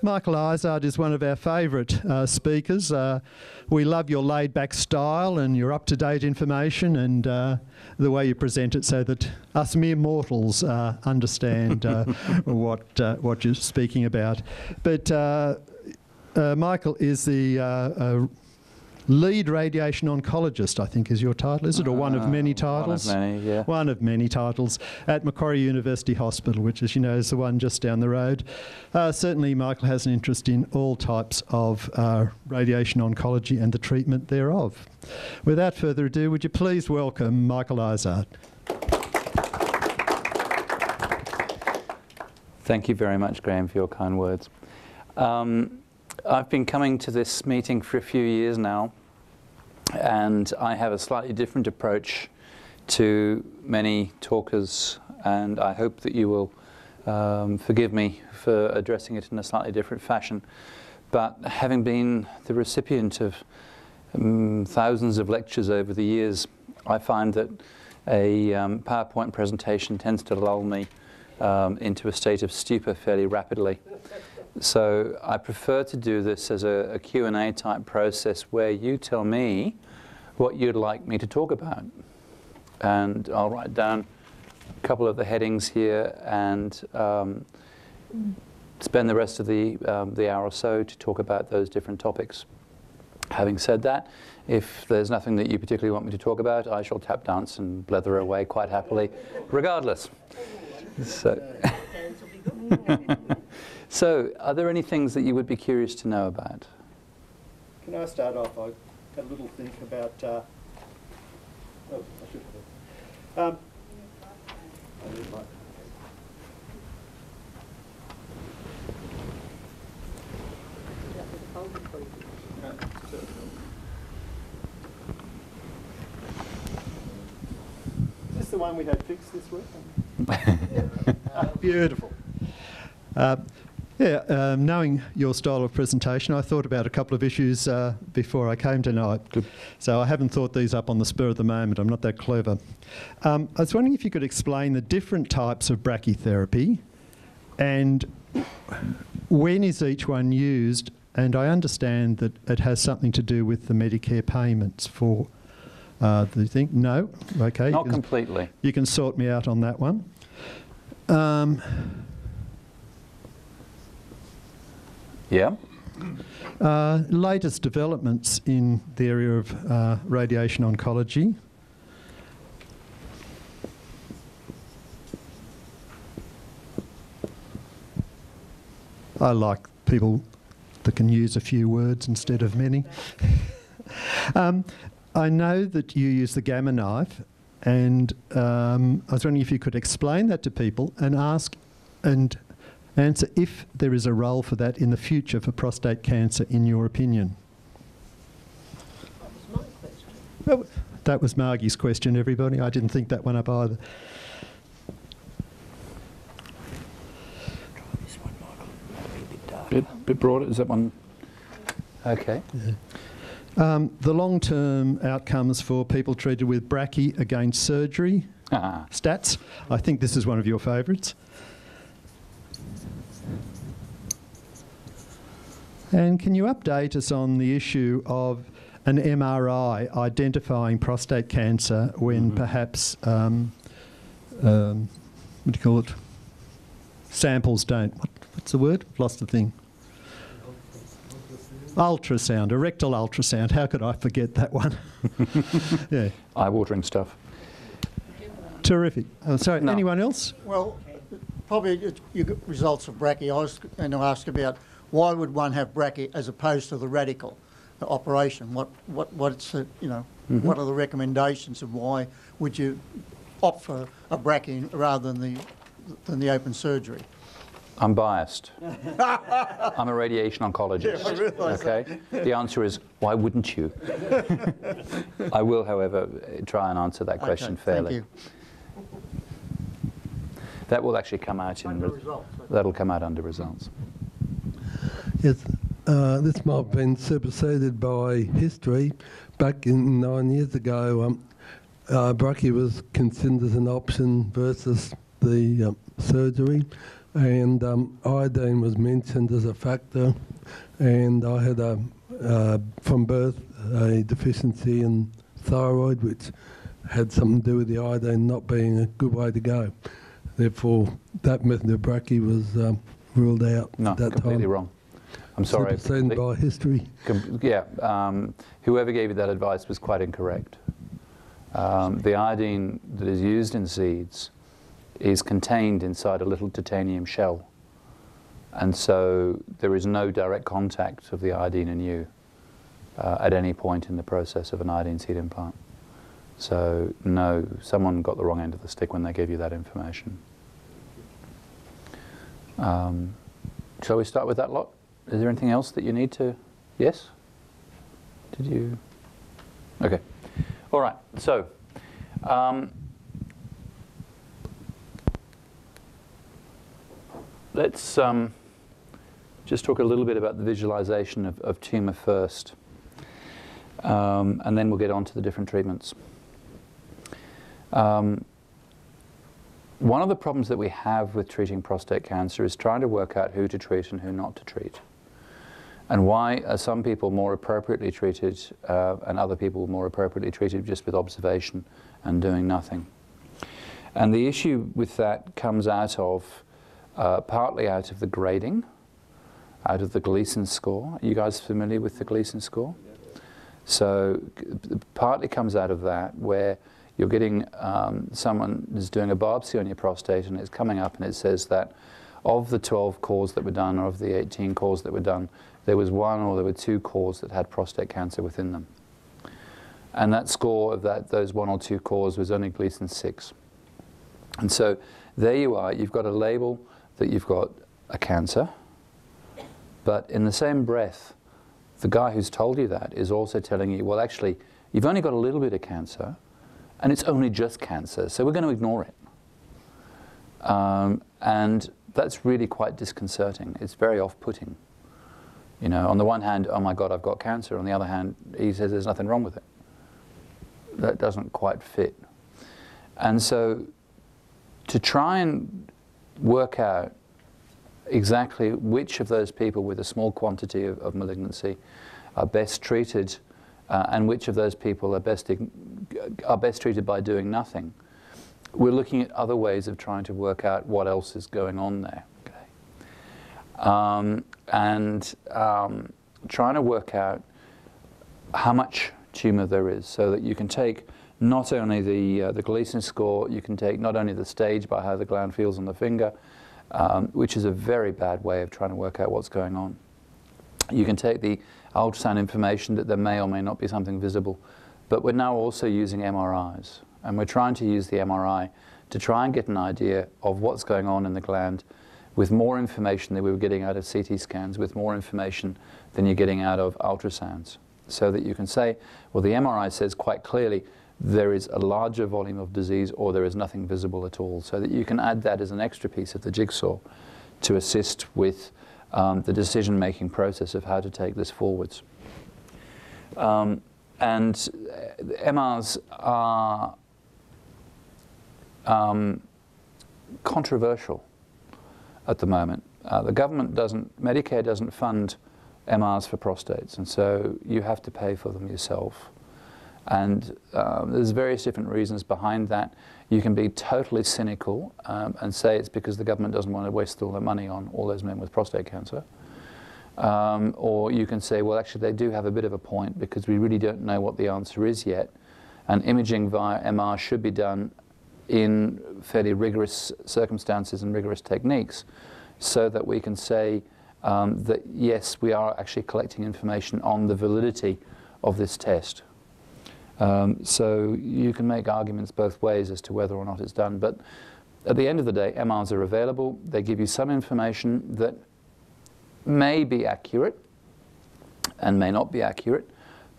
Michael Izard is one of our favourite speakers. We love your laid-back style and your up-to-date information and the way you present it so that us mere mortals understand what you're speaking about. But Michael is the lead radiation oncologist, I think is your title, is it? Or one of many titles? One of many, yeah. One of many titles at Macquarie University Hospital, which, as you know, is the one just down the road. Certainly, Michael has an interest in all types of radiation oncology and the treatment thereof. Without further ado, would you please welcome Michael Izard. Thank you very much, Graham, for your kind words. I've been coming to this meeting for a few years now, and I have a slightly different approach to many talkers, and I hope that you will forgive me for addressing it in a slightly different fashion. But having been the recipient of thousands of lectures over the years, I find that a PowerPoint presentation tends to lull me into a state of stupor fairly rapidly. So I prefer to do this as a Q&A type process where you tell me what you'd like me to talk about. And I'll write down a couple of the headings here and spend the rest of the hour or so to talk about those different topics. Having said that, if there's nothing that you particularly want me to talk about, I shall tap dance and blether away quite happily, regardless. So. So, are there any things that you would be curious to know about? Can I start off? I had a little think about... oh, I should have. Is this the one we had fixed this week? Beautiful. Knowing your style of presentation, I thought about a couple of issues before I came tonight. Good. So I haven't thought these up on the spur of the moment. I'm not that clever. I was wondering if you could explain the different types of brachytherapy and when is each one used, and I understand that it has something to do with the Medicare payments for the thing. No? Okay. Not completely. You can sort me out on that one. Yeah. Latest developments in the area of radiation oncology. I like people that can use a few words instead of many. I know that you use the gamma knife, and I was wondering if you could explain that to people and ask and answer if there is a role for that in the future for prostate cancer, in your opinion. That was my question. Well, that was Margie's question, everybody. I didn't think that one up either. Try this one, Michael. Bit broader. Is that one? Okay. Yeah. The long-term outcomes for people treated with brachy against surgery, stats. I think this is one of your favourites. And can you update us on the issue of an MRI identifying prostate cancer when perhaps, what do you call it, samples don't, what's the word? I've lost the thing. Ultrasound, a rectal ultrasound. How could I forget that one? Yeah. Eye-watering stuff. Terrific. Sorry, no. Anyone else? Well, probably you get results of brachy. I was going to ask about why would one have brachy as opposed to the radical operation? What's you know, what are the recommendations and why would you opt for a brachy rather than the open surgery? I'm biased. I'm a radiation oncologist. Yeah, I realise okay. The answer is why wouldn't you? I will, however, try and answer that question fairly. Thank you. That will actually come out in results. That'll come out under results. Yes, this might have been superseded by history. Back in 9 years ago, brachy was considered as an option versus the surgery. and iodine was mentioned as a factor, and I had from birth a deficiency in thyroid, which had something to do with the iodine not being a good way to go. Therefore, that method of brachy was ruled out No, at that completely time. wrong. I'm sorry. Superseded by history. Whoever gave you that advice was quite incorrect. The iodine that is used in seeds is contained inside a little titanium shell. And so there is no direct contact of the iodine in you at any point in the process of an iodine seed implant. So no, someone got the wrong end of the stick when they gave you that information. Shall we start with that lot? Is there anything else that you need to? Yes? Did you? Okay. All right. So, let's just talk a little bit about the visualization of tumour first, and then we'll get on to the different treatments. One of the problems that we have with treating prostate cancer is trying to work out who to treat and who not to treat. And why are some people more appropriately treated and other people more appropriately treated just with observation and doing nothing. And the issue with that comes out of, partly out of the grading, out of the Gleason score. Are you guys familiar with the Gleason score? So partly comes out of that, where you're getting someone is doing a biopsy on your prostate and it's coming up and it says that of the 12 cores that were done, or of the 18 cores that were done, there was one or there were two cores that had prostate cancer within them. And that score of those one or two cores was only Gleason 6. And so there you are, you've got a label that you've got a cancer, but in the same breath, the guy who's told you that is also telling you, well, actually, you've only got a little bit of cancer, and it's only just cancer, so we're going to ignore it. And that's really quite disconcerting. It's very off-putting. You know, on the one hand, oh my God, I've got cancer. On the other hand, he says there's nothing wrong with it. That doesn't quite fit. And so to try and work out exactly which of those people with a small quantity of malignancy are best treated and which of those people are best treated by doing nothing, we're looking at other ways of trying to work out what else is going on there. Okay? Trying to work out how much tumour there is, so that you can take not only the Gleason score, you can take not only the stage by how the gland feels on the finger, which is a very bad way of trying to work out what's going on. You can take the ultrasound information that there may or may not be something visible, but we're now also using MRIs, and we're trying to use the MRI to try and get an idea of what's going on in the gland with more information than we were getting out of CT scans, with more information than you're getting out of ultrasounds. So that you can say, well, the MRI says quite clearly there is a larger volume of disease or there is nothing visible at all, so that you can add that as an extra piece of the jigsaw to assist with the decision-making process of how to take this forwards. And MRs are controversial at the moment. The government Medicare doesn't fund MRs for prostates, and so you have to pay for them yourself. And there's various different reasons behind that. You can be totally cynical and say it's because the government doesn't want to waste all their money on all those men with prostate cancer. Or you can say, well, actually, they do have a bit of a point, because we really don't know what the answer is yet. And imaging via MR should be done in fairly rigorous circumstances and rigorous techniques, so that we can say that, yes, we are actually collecting information on the validity of this test. So you can make arguments both ways as to whether or not it's done. But at the end of the day, MRs are available. They give you some information that may be accurate and may not be accurate,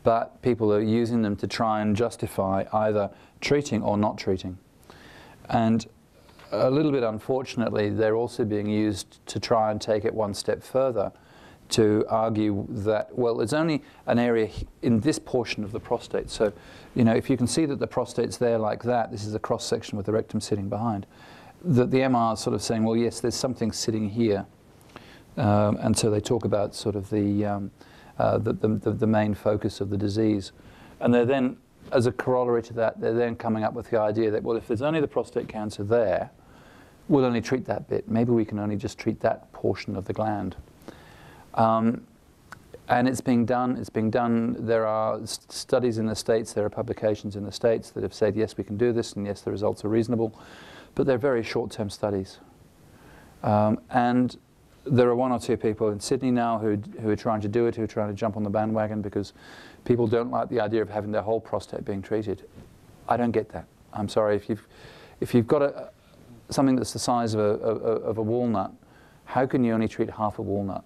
but people are using them to try and justify either treating or not treating. And a little bit unfortunately, they're also being used to try and take it one step further, to argue that, well, it's only an area in this portion of the prostate. So, you know, if you can see that the prostate's there like that, this is a cross-section with the rectum sitting behind, that the MR is sort of saying, well, yes, there's something sitting here. And so they talk about sort of the main focus of the disease. And they're then, as a corollary to that, they're then coming up with the idea that, well, if there's only the prostate cancer there, we'll only treat that bit. Maybe we can only just treat that portion of the gland. And it's being done. It's being done. There are studies in the States, there are publications in the States that have said, yes, we can do this, and yes, the results are reasonable. But they're very short-term studies. And there are one or two people in Sydney now who are trying to do it, who are trying to jump on the bandwagon because people don't like the idea of having their whole prostate being treated. I don't get that. I'm sorry. If you've got something that's the size of a walnut, how can you only treat half a walnut?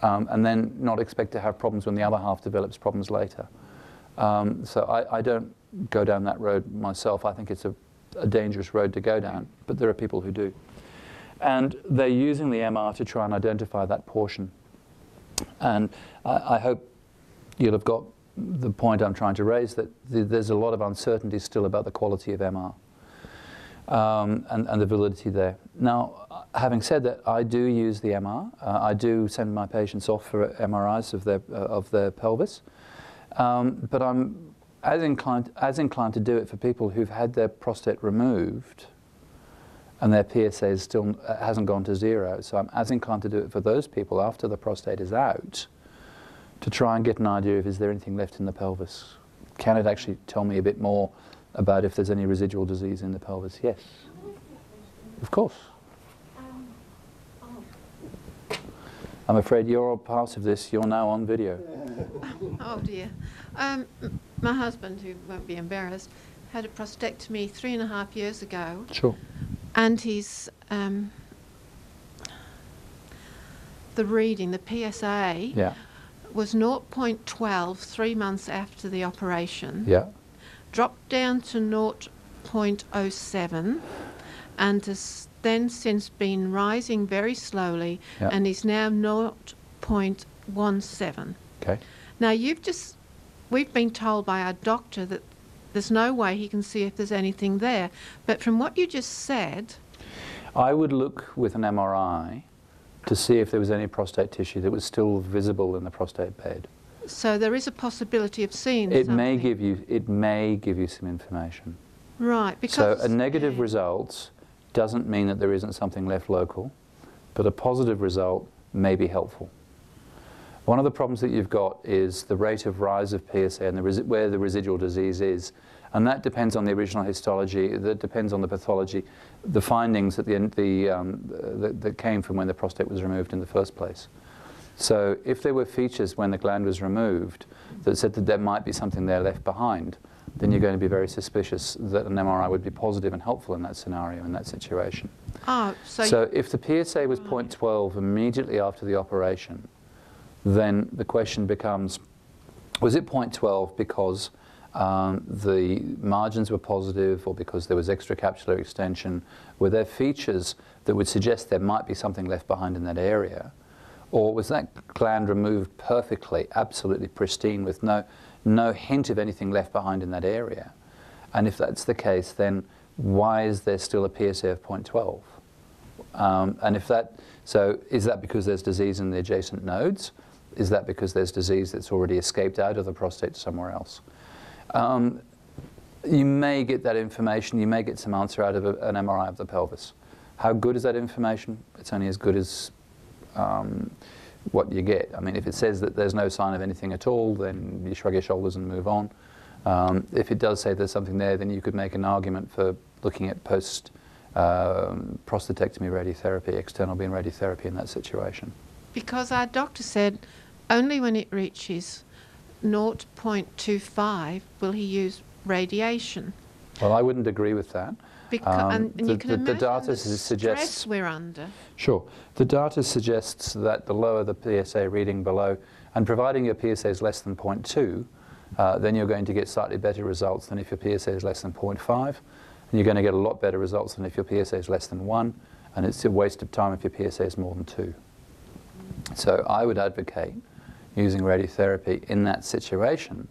And then not expect to have problems when the other half develops problems later. So I don't go down that road myself. I think it's a dangerous road to go down, but there are people who do. And they're using the MR to try and identify that portion. And I hope you'll have got the point I'm trying to raise, that there's a lot of uncertainty still about the quality of MR and the validity there. Now, having said that, I do use the MR. I do send my patients off for MRIs of their pelvis. But I'm as inclined to do it for people who've had their prostate removed and their PSA still hasn't gone to 0. So I'm as inclined to do it for those people after the prostate is out, to try and get an idea of, is there anything left in the pelvis? Can it actually tell me a bit more about if there's any residual disease in the pelvis? Yes. Of course. I'm afraid you're all part of this. You're now on video. Oh dear. My husband, who won't be embarrassed, had a prostatectomy 3.5 years ago. Sure. And he's the reading, the PSA, Yeah. was 0.12 3 months after the operation. Yeah. Dropped down to 0.07 and has then since been rising very slowly, Yeah. and is now 0.17. Okay. Now we've been told by our doctor that there's no way he can see if there's anything there, but from what you just said, I would look with an MRI to see if there was any prostate tissue that was still visible in the prostate bed. so there is a possibility of seeing It something. may give you some information. Right, because So a negative result doesn't mean that there isn't something left local, but a positive result may be helpful. One of the problems that you've got is the rate of rise of PSA and where the residual disease is, and that depends on the original histology, that depends on the pathology, the findings that came from when the prostate was removed in the first place. So if there were features when the gland was removed that said that there might be something there left behind, then you're going to be very suspicious that an MRI would be positive and helpful in that scenario, in that situation. oh, So if the PSA was 0.12 immediately after the operation, then the question becomes, was it 0.12 because the margins were positive, or because there was extracapsular extension? Were there features that would suggest there might be something left behind in that area? Or was that gland removed perfectly, absolutely pristine, with no hint of anything left behind in that area? And if that's the case, then why is there still a PSA of 0.12? So is that because there's disease in the adjacent nodes? Is that because there's disease that's already escaped out of the prostate somewhere else? You may get that information, you may get some answer out of an MRI of the pelvis. How good is that information? It's only as good as what you get. I mean, if it says that there's no sign of anything at all, then you shrug your shoulders and move on. If it does say there's something there, then you could make an argument for looking at post-prostatectomy radiotherapy, external beam radiotherapy in that situation. because our doctor said only when it reaches 0.25 will he use radiation. Well, I wouldn't agree with that. And you can imagine data the suggests stress we're under. Sure. The data suggests that the lower the PSA reading below, and providing your PSA is less than 0.2, then you're going to get slightly better results than if your PSA is less than 0.5. And you're going to get a lot better results than if your PSA is less than 1. And it's a waste of time if your PSA is more than 2. So I would advocate using radiotherapy in that situation,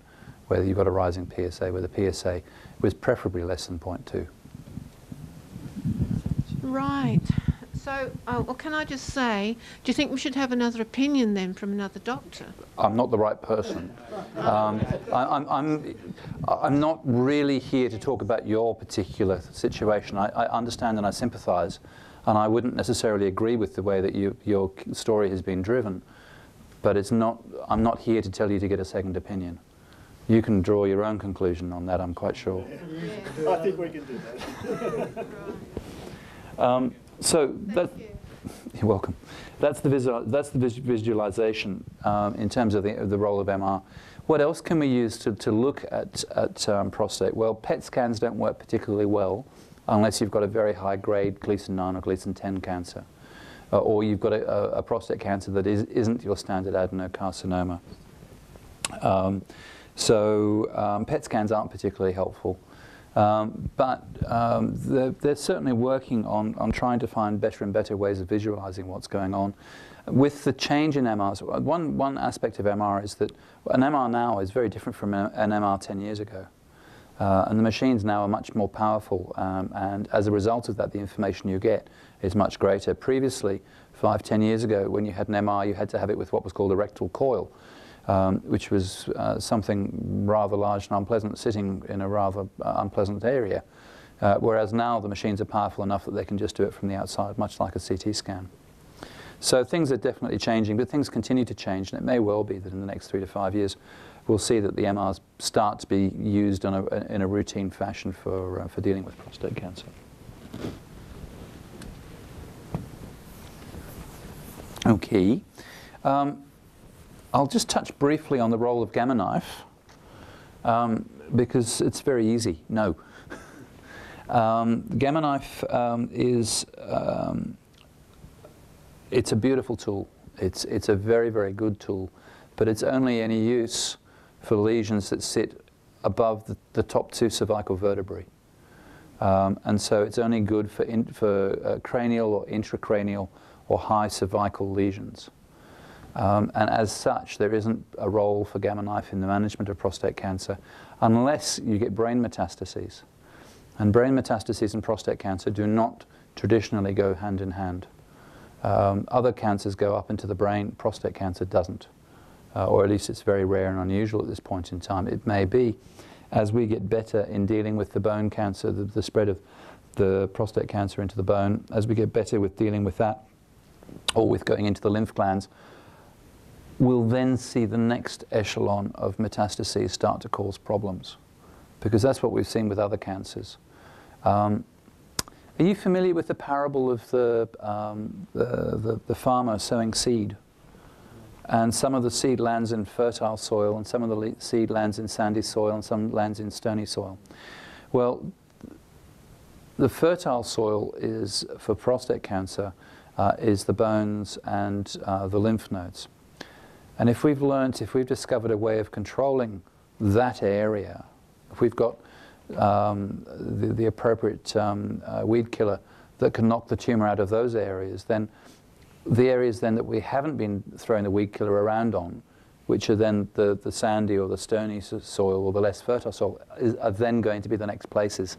where you've got a rising PSA, where the PSA was preferably less than 0.2. Right. So, well, can I just say, do you think we should have another opinion then from another doctor? I'm not the right person. I'm not really here to talk about your particular situation. I understand and I sympathise, and I wouldn't necessarily agree with the way that your story has been driven. But it's not. I'm not here to tell you to get a second opinion. You can draw your own conclusion on that, I'm quite sure. Yeah. I think we can do that. So that, you're welcome. That's the visualization in terms of the role of MR. What else can we use to look at prostate? Well, PET scans don't work particularly well unless you've got a very high grade Gleason 9 or Gleason 10 cancer, or you've got a prostate cancer that isn't your standard adenocarcinoma. PET scans aren't particularly helpful. But they're certainly working on trying to find better and better ways of visualizing what's going on. With the change in MRs, one aspect of MR is that an MR now is very different from an MR 10 years ago. And the machines now are much more powerful, and as a result of that, the information you get is much greater. Previously, 5–10 years ago, when you had an MR, you had to have it with what was called a rectal coil, which was something rather large and unpleasant, sitting in a rather unpleasant area. Whereas now the machines are powerful enough that they can just do it from the outside, much like a CT scan. So things are definitely changing, but things continue to change, and it may well be that in the next 3 to 5 years we'll see that the MRs start to be used in a routine fashion for dealing with prostate cancer. Okay. I'll just touch briefly on the role of gamma knife, because it's very easy. No. Gamma knife it's a beautiful tool. It's a very, very good tool, but it's only any use for lesions that sit above the top 2 cervical vertebrae. And so it's only good for cranial or intracranial or high cervical lesions. And as such, there isn't a role for gamma knife in the management of prostate cancer unless you get brain metastases. And brain metastases and prostate cancer do not traditionally go hand in hand. Other cancers go up into the brain, prostate cancer doesn't. Or at least it's very rare and unusual at this point in time. It may be, as we get better in dealing with the bone cancer, the spread of the prostate cancer into the bone, as we get better with dealing with that, or with going into the lymph glands, we'll then see the next echelon of metastases start to cause problems, because that's what we've seen with other cancers. Are you familiar with the parable of the farmer sowing seed? And some of the seed lands in fertile soil, and some of the seed lands in sandy soil, and some lands in stony soil. Well, the fertile soil is, for prostate cancer, is the bones and the lymph nodes. And if we've discovered a way of controlling that area, if we've got the appropriate weed killer that can knock the tumor out of those areas, then the areas then that we haven't been throwing the weed killer around on, which are then the sandy or the stony soil or the less fertile soil, are then going to be the next places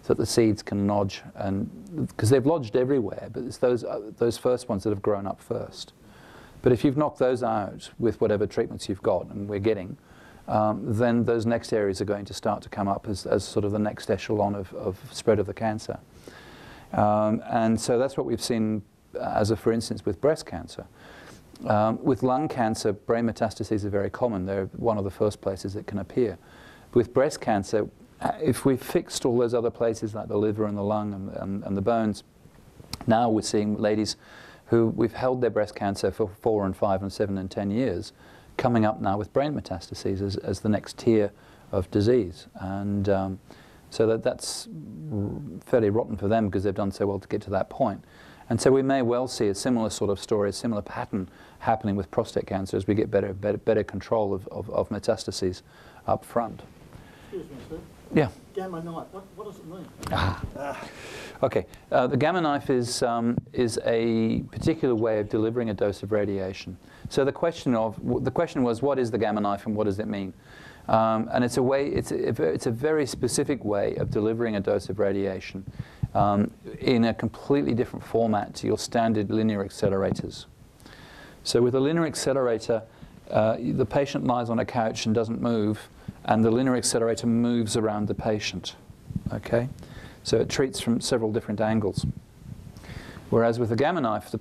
that the seeds can lodge, and because they've lodged everywhere, but it's those first ones that have grown up first. But if you've knocked those out with whatever treatments you've got, and we're getting, then those next areas are going to start to come up as sort of the next echelon of spread of the cancer. And so that's what we've seen for instance, with breast cancer. With lung cancer, brain metastases are very common. They're one of the first places it can appear. With breast cancer, if we've fixed all those other places like the liver and the lung and the bones, now we're seeing ladies who we've held their breast cancer for 4 and 5 and 7 and 10 years, coming up now with brain metastases as the next tier of disease. And so that's fairly rotten for them, because they've done so well to get to that point. And so we may well see a similar sort of story, a similar pattern happening with prostate cancer as we get better control of metastases up front. Excuse me, sir. Yeah. Gamma knife, what does it mean? Okay, the gamma knife is a particular way of delivering a dose of radiation. So the question was, what is the gamma knife and what does it mean? And it's a very specific way of delivering a dose of radiation. in a completely different format to your standard linear accelerators. So with a linear accelerator, the patient lies on a couch and doesn't move, and the linear accelerator moves around the patient. Okay? So it treats from several different angles. Whereas with the Gamma Knife,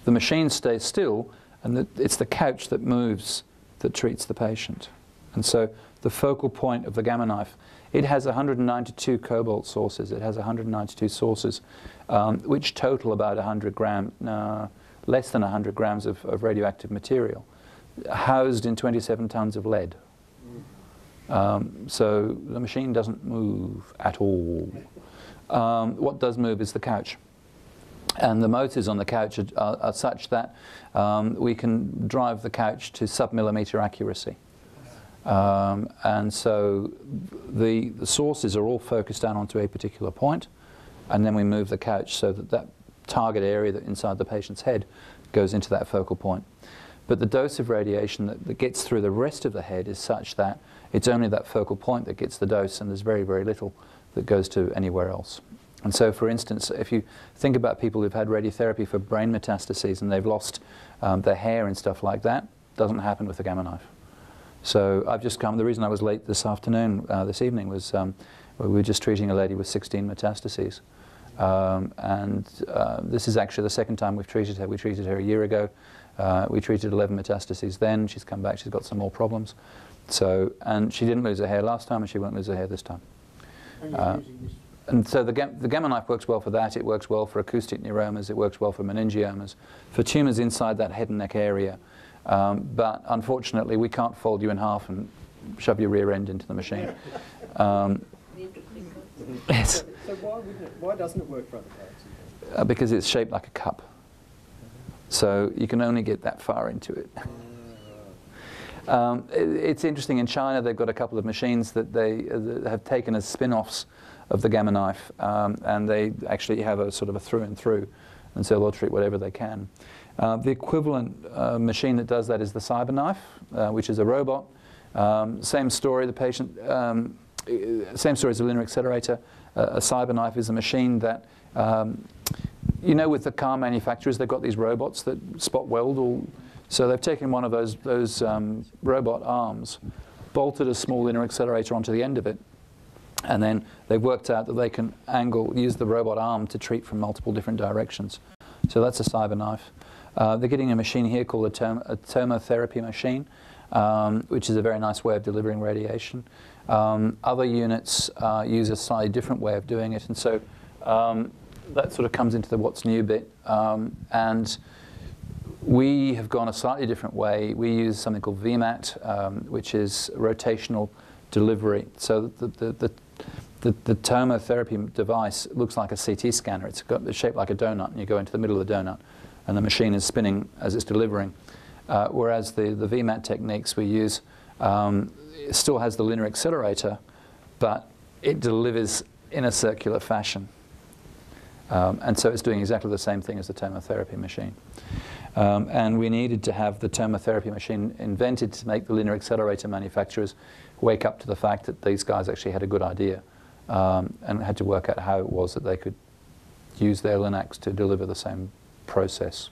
the machine stays still, and it's the couch that moves that treats the patient. And so the focal point of the Gamma Knife, it has 192 cobalt sources. It has 192 sources, which total about 100 grams, less than 100 grams of radioactive material, housed in 27 tons of lead. So the machine doesn't move at all. What does move is the couch. And the motors on the couch are such that we can drive the couch to sub-millimeter accuracy. And so the sources are all focused down onto a particular point, and then we move the couch so that that target area that inside the patient's head goes into that focal point. But the dose of radiation that gets through the rest of the head is such that it's only that focal point that gets the dose, and there's very, very little that goes to anywhere else. And so, for instance, if you think about people who've had radiotherapy for brain metastases and they've lost their hair and stuff like that, doesn't happen with the Gamma Knife. So I've just come, the reason I was late this afternoon, this evening, was we were just treating a lady with 16 metastases. This is actually the second time we've treated her. We treated her a year ago. We treated 11 metastases then. She's come back, she's got some more problems. So, and she didn't lose her hair last time, and she won't lose her hair this time. And so the Gamma Knife works well for that. It works well for acoustic neuromas. It works well for meningiomas, for tumours inside that head and neck area. But unfortunately, we can't fold you in half and shove your rear end into the machine. Yes. So why doesn't it work for other parts? Because it's shaped like a cup. So you can only get that far into it. It's interesting, in China they've got a couple of machines that they have taken as spin-offs of the Gamma Knife, and they actually have a sort of a through and through, and so they'll treat whatever they can. The equivalent machine that does that is the Cyber Knife, which is a robot. Same story, the patient, same story as a linear accelerator. A Cyber Knife is a machine that, you know, with the car manufacturers, they've got these robots that spot weld all. So they've taken one of those robot arms, bolted a small linear accelerator onto the end of it, and then they've worked out that they can use the robot arm to treat from multiple different directions. So that's a Cyber Knife. They're getting a machine here called a thermotherapy machine, which is a very nice way of delivering radiation. Other units use a slightly different way of doing it, and so that sort of comes into the what's new bit. And we have gone a slightly different way. We use something called VMAT, which is Rotational Delivery. So the tomotherapy device looks like a CT scanner. It's shaped like a donut, and you go into the middle of the donut, and the machine is spinning as it's delivering. Whereas the VMAT techniques we use, it still has the linear accelerator, but it delivers in a circular fashion. And so it's doing exactly the same thing as the tomotherapy machine. And we needed to have the tomotherapy machine invented to make the linear accelerator manufacturers wake up to the fact that these guys actually had a good idea, and had to work out how it was that they could use their Linacs to deliver the same process.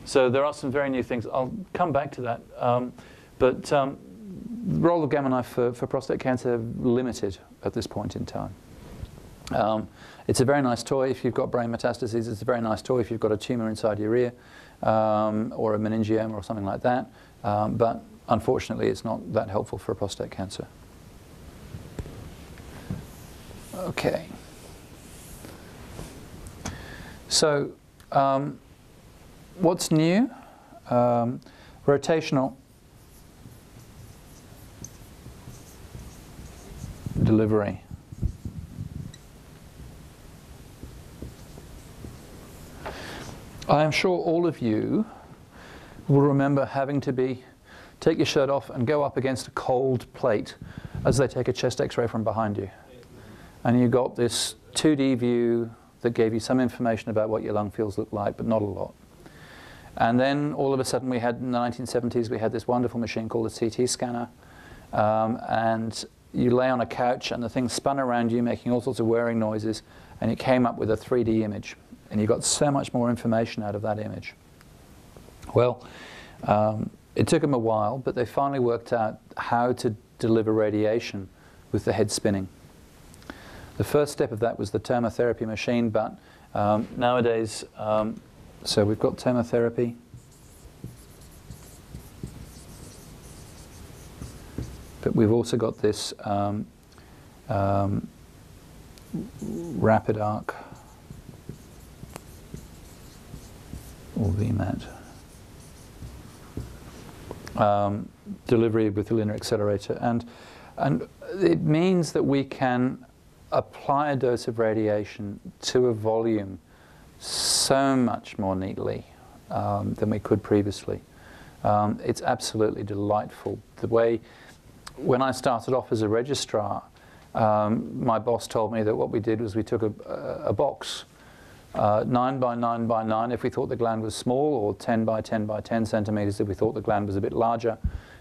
So there are some very new things. I'll come back to that. But the role of Gamma Knife for prostate cancer limited at this point in time. It's a very nice toy if you've got brain metastases. It's a very nice toy if you've got a tumour inside your ear, or a meningioma or something like that. But unfortunately, it's not that helpful for prostate cancer. Okay. So, what's new? Rotational delivery. I am sure all of you will remember having to take your shirt off and go up against a cold plate as they take a chest x-ray from behind you. And you got this 2D view that gave you some information about what your lung fields look like, but not a lot. And then all of a sudden in the 1970s, we had this wonderful machine called a CT scanner. And you lay on a couch and the thing spun around you making all sorts of whirring noises, and it came up with a 3D image, and you got so much more information out of that image. Well, it took them a while, but they finally worked out how to deliver radiation with the head spinning. The first step of that was the thermotherapy machine, but nowadays, so we've got thermotherapy. But we've also got this RapidArc, or VMAT, delivery with the linear accelerator. And it means that we can apply a dose of radiation to a volume so much more neatly than we could previously. It's absolutely delightful. The way, when I started off as a registrar, my boss told me that what we did was we took a box, 9 by 9 by 9 if we thought the gland was small, or 10 by 10 by 10 centimeters if we thought the gland was a bit larger,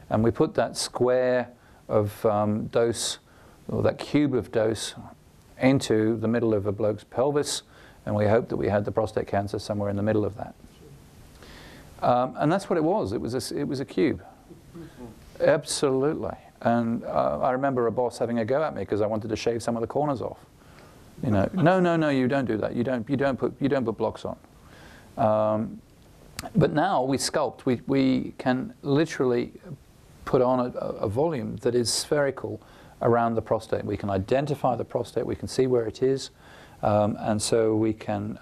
and we put that square of dose, or that cube of dose, into the middle of a bloke's pelvis, and we hoped that we had the prostate cancer somewhere in the middle of that. And that's what it was. It was a cube. Absolutely. And I remember a boss having a go at me because I wanted to shave some of the corners off. You know, no, you don't do that. You don't put blocks on. But now we sculpt. We can literally put on a volume that is spherical around the prostate. We can identify the prostate. We can see where it is, and so we can,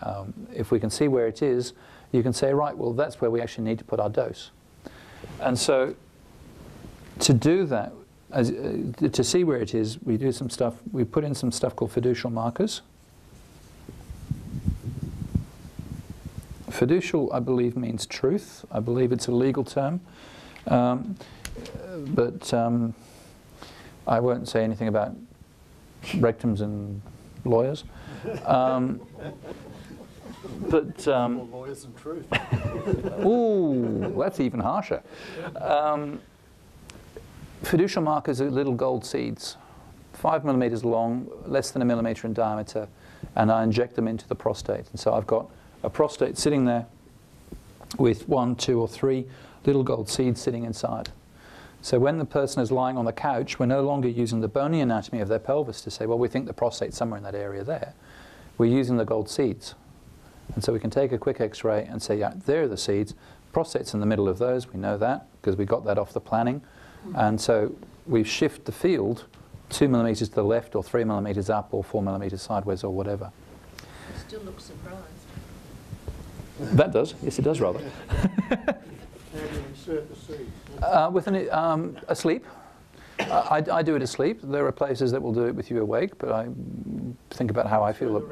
if we can see where it is, you can say, right, well, that's where we actually need to put our dose. And so, to do that, to see where it is, we do some stuff. We put in some stuff called fiducial markers. Fiducial, I believe, means truth. I believe it's a legal term, but I won't say anything about rectums and lawyers. But lawyers and truth. ooh, that's even harsher. Fiducial markers are little gold seeds, 5 millimeters long, less than a millimeter in diameter, and I inject them into the prostate. And so I've got a prostate sitting there with 1, 2, or 3 little gold seeds sitting inside. So when the person is lying on the couch, we're no longer using the bony anatomy of their pelvis to say, well, we think the prostate's somewhere in that area there. We're using the gold seeds. And so we can take a quick X-ray and say, yeah, there are the seeds. Prostate's in the middle of those. We know that because we got that off the planning. And so we shift the field 2 millimeters to the left, or 3 millimeters up, or 4 millimeters sideways, or whatever. You still look surprised. That does. Yes, it does, rather. How do you insert the seeds? With asleep. I do it asleep. There are places that will do it with you awake, but I think about how I feel.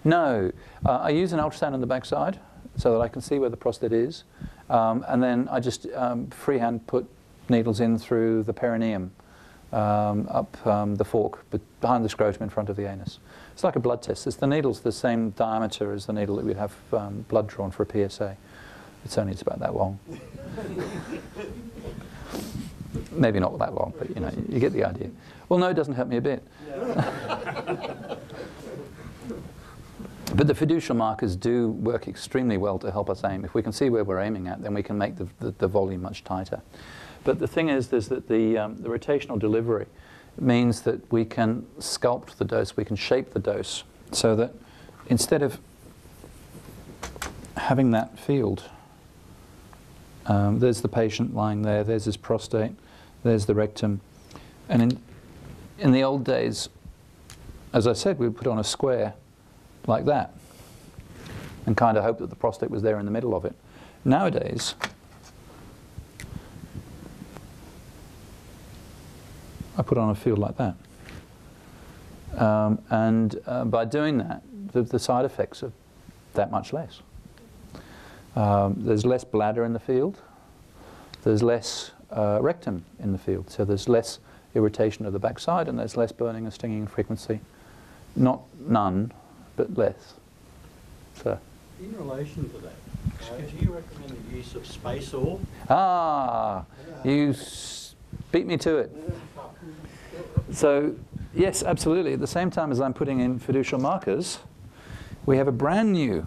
No. I use an ultrasound on the backside so that I can see where the prostate is. And then I just freehand put needles in through the perineum, up the fork, but behind the scrotum in front of the anus. It's like a blood test. The needle's the same diameter as the needle that we'd have blood drawn for a PSA. It's about that long. Maybe not that long, but you know, you get the idea. Well, no, it doesn't hurt me a bit. But the fiducial markers do work extremely well to help us aim. If we can see where we're aiming at, then we can make the volume much tighter. But the thing is that the rotational delivery means that we can sculpt the dose, we can shape the dose, so that instead of having that field, there's the patient lying there, there's his prostate, there's the rectum. And in the old days, as I said, we would put on a square like that and kind of hope that the prostate was there in the middle of it. Nowadays, I put on a field like that. By doing that, the side effects are that much less. There's less bladder in the field. There's less rectum in the field. So there's less irritation of the backside, and there's less burning and stinging frequency. Not none, but less. So. In relation to that, do you recommend the use of space ore? Ah, you beat me to it. So, yes, absolutely. At the same time as I'm putting in Fiducial Markers, we have a brand new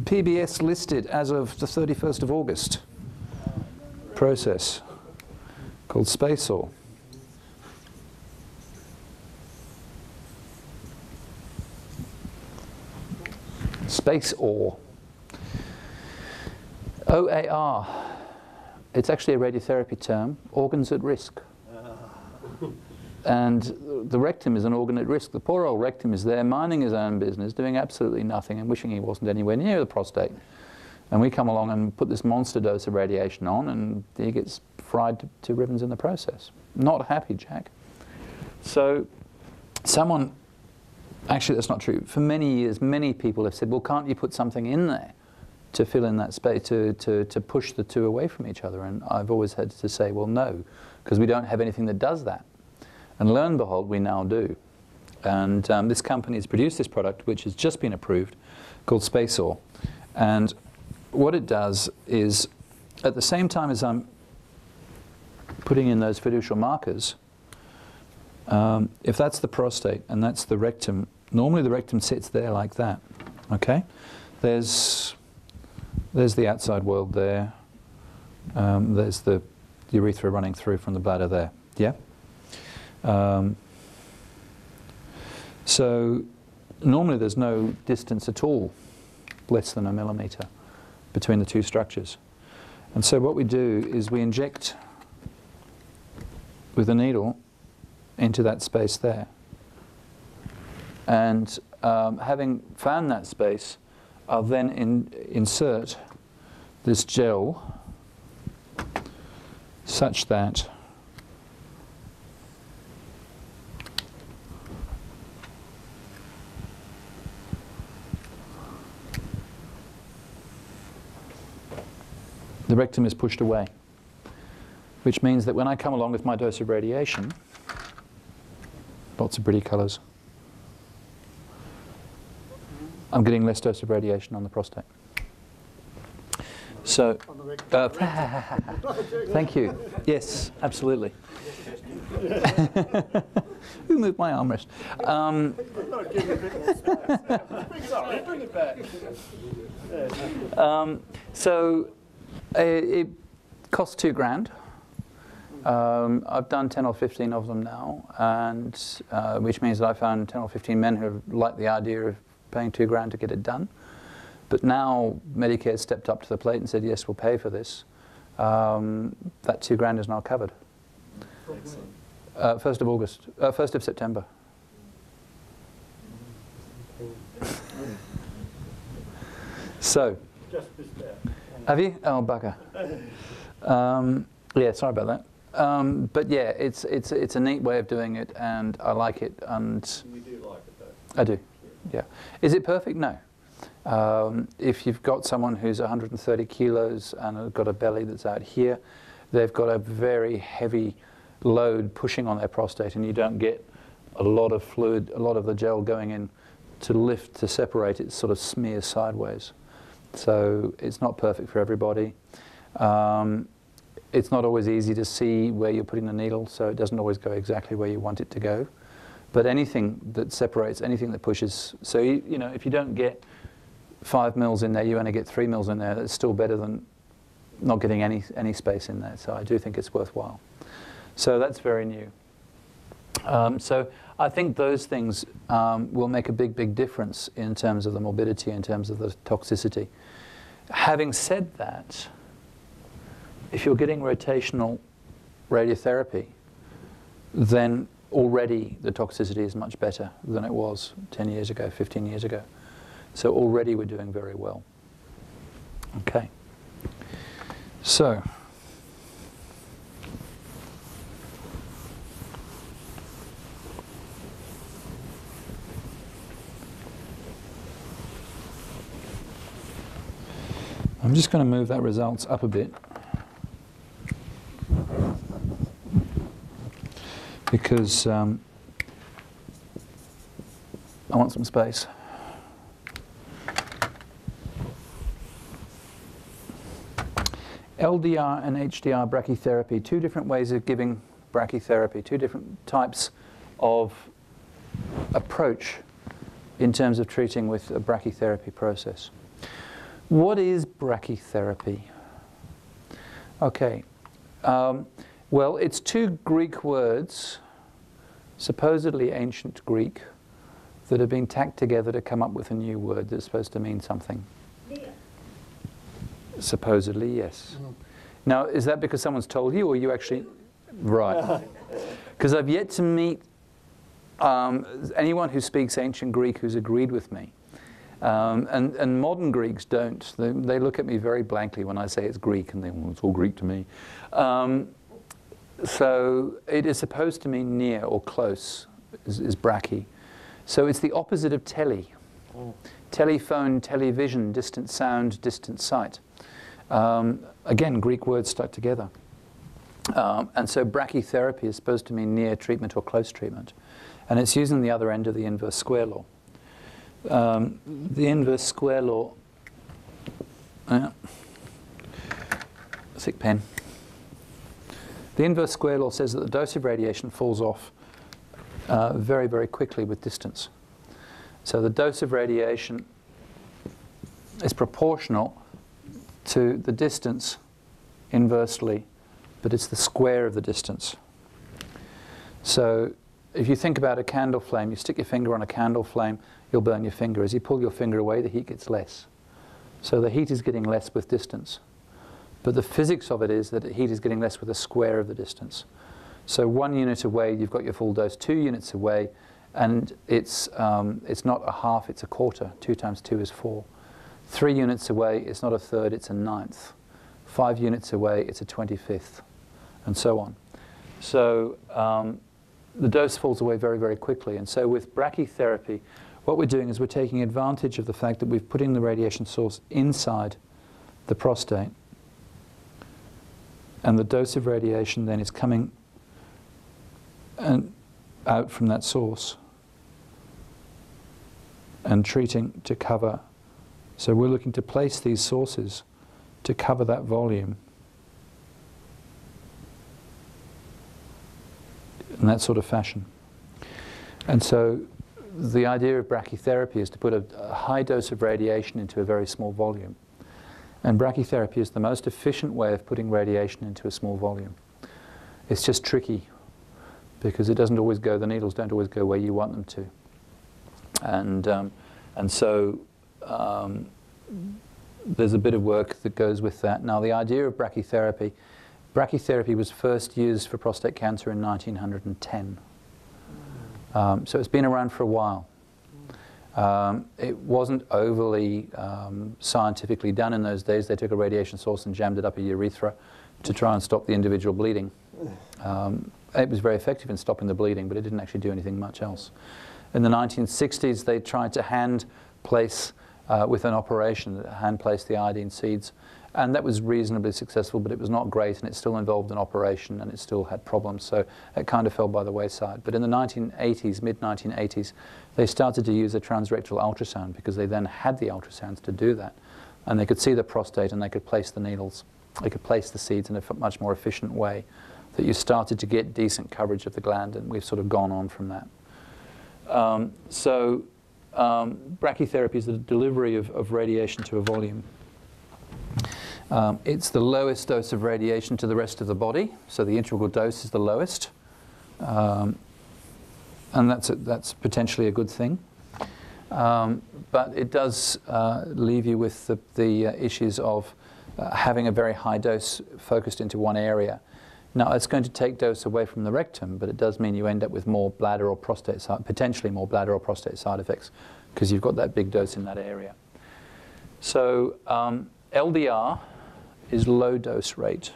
PBS listed as of the 31st of August process called SpaceOr. SpaceOr. OAR. It's actually a radiotherapy term, organs at risk. And the rectum is an organ at risk. The poor old rectum is there minding his own business, doing absolutely nothing and wishing he wasn't anywhere near the prostate. And we come along and put this monster dose of radiation on, and he gets fried to ribbons in the process. Not happy, Jack. So someone, actually that's not true. For many years, many people have said, well, can't you put something in there to fill in that space, to push the two away from each other? And I've always had to say, well, no, because we don't have anything that does that. And lo and behold, we now do. And this company has produced this product, which has just been approved, called SpaceOr. And what it does is, at the same time as I'm putting in those fiducial markers, if that's the prostate and that's the rectum, normally the rectum sits there like that, okay? There's the outside world there. There's the urethra running through from the bladder there, yeah? So normally there's no distance at all, less than 1 millimetre, between the two structures. And so what we do is we inject with a needle into that space there. And having found that space, I'll then insert this gel such that the rectum is pushed away, which means that when I come along with my dose of radiation, lots of pretty colours, I'm getting less dose of radiation on the prostate. So, thank you. Yes, absolutely. Who moved my armrest? So, it costs $2,000. I've done 10 or 15 of them now, and which means that I found 10 or 15 men who like the idea of paying $2,000 to get it done. But now Medicare stepped up to the plate and said, yes, we'll pay for this. That $2,000 is now covered. 1st of August, 1st of September. So, have you? Oh, bugger. Yeah, sorry about that. But yeah, it's a neat way of doing it, and I like it. And you do like it, though? I do. Yeah. Is it perfect? No. If you've got someone who's 130 kilos and has got a belly that's out here, they've got a very heavy load pushing on their prostate, and you don't get a lot of fluid, a lot of the gel going in to lift, to separate. It sort of smears sideways. So it's not perfect for everybody. It's not always easy to see where you're putting the needle, so it doesn't always go exactly where you want it to go. But anything that separates, anything that pushes, so you know, if you don't get 5 mils in there, you only get 3 mils in there. That's still better than not getting any space in there. So I do think it's worthwhile. So that's very new. So I think those things will make a big difference in terms of the morbidity, in terms of the toxicity. Having said that, if you're getting rotational radiotherapy, then already the toxicity is much better than it was 10 years ago, 15 years ago. So already we're doing very well. Okay. So, I'm just going to move that results up a bit, because I want some space. LDR and HDR brachytherapy, two different ways of giving brachytherapy, two different types of approach in terms of treating with a brachytherapy process. What is brachytherapy? Okay, well, it's two Greek words, supposedly ancient Greek, that have been tacked together to come up with a new word that's supposed to mean something. Supposedly, yes. Now, is that because someone's told you, or you actually... Right. Because I've yet to meet anyone who speaks ancient Greek who's agreed with me. And modern Greeks don't. They look at me very blankly when I say it's Greek, and they, well, it's all Greek to me. So it is supposed to mean near or close, is brachy. So it's the opposite of tele. Telephone, television, distant sound, distant sight. Again, Greek words stuck together. And so brachytherapy is supposed to mean near treatment or close treatment. And it's using the other end of the inverse square law. The inverse square law, thick pen. The inverse square law says that the dose of radiation falls off very, very quickly with distance. So the dose of radiation is proportional to the distance inversely, but it's the square of the distance. So if you think about a candle flame, you stick your finger on a candle flame, you'll burn your finger. As you pull your finger away, the heat gets less. So the heat is getting less with distance. But the physics of it is that the heat is getting less with the square of the distance. So 1 unit away, you've got your full dose. 2 units away, and it's not a half, it's a quarter. 2 times 2 is 4. 3 units away, it's not a third, it's a ninth. 5 units away, it's a 25th, and so on. So the dose falls away very, very quickly. And so with brachytherapy, what we're doing is we're taking advantage of the fact that we're putting the radiation source inside the prostate, and the dose of radiation then is coming out from that source and treating to cover. So we're looking to place these sources to cover that volume in that sort of fashion. And so the idea of brachytherapy is to put a high dose of radiation into a very small volume. And brachytherapy is the most efficient way of putting radiation into a small volume. It's just tricky because it doesn't always go, the needles don't always go where you want them to. And so there's a bit of work that goes with that. Now, the idea of brachytherapy was first used for prostate cancer in 1910. So it's been around for a while. It wasn't overly scientifically done in those days. They took a radiation source and jammed it up a urethra to try and stop the individual bleeding. It was very effective in stopping the bleeding, but it didn't actually do anything much else. In the 1960s, they tried to hand place, with an operation, hand place the iodine seeds. And that was reasonably successful, but it was not great, and it still involved an operation, and it still had problems. So it kind of fell by the wayside. But in the 1980s, mid-1980s, they started to use a transrectal ultrasound because they then had the ultrasounds to do that. And they could see the prostate, and they could place the needles. They could place the seeds in a much more efficient way, that you started to get decent coverage of the gland, and we've sort of gone on from that. Brachytherapy is the delivery of radiation to a volume. It's the lowest dose of radiation to the rest of the body, so the integral dose is the lowest, and that's potentially a good thing. But it does leave you with the issues of having a very high dose focused into one area. Now, it's going to take dose away from the rectum, but it does mean you end up with more bladder or prostate potentially more bladder or prostate side effects, because you've got that big dose in that area. So LDR is low dose rate.